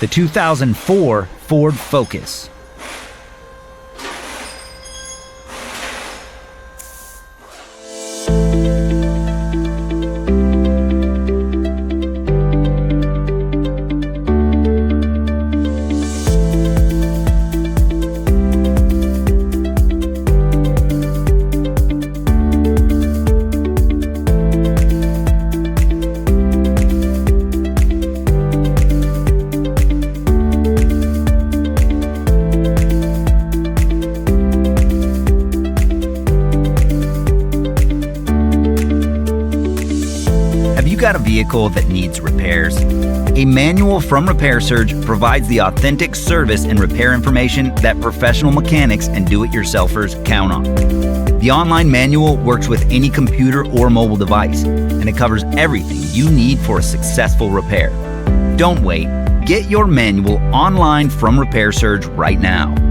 the 2004 Ford Focus. Got a vehicle that needs repairs? A manual from Repair Surge provides the authentic service and repair information that professional mechanics and do-it-yourselfers count on. The online manual works with any computer or mobile device, and it covers everything you need for a successful repair. Don't wait. Get your manual online from Repair Surge right now.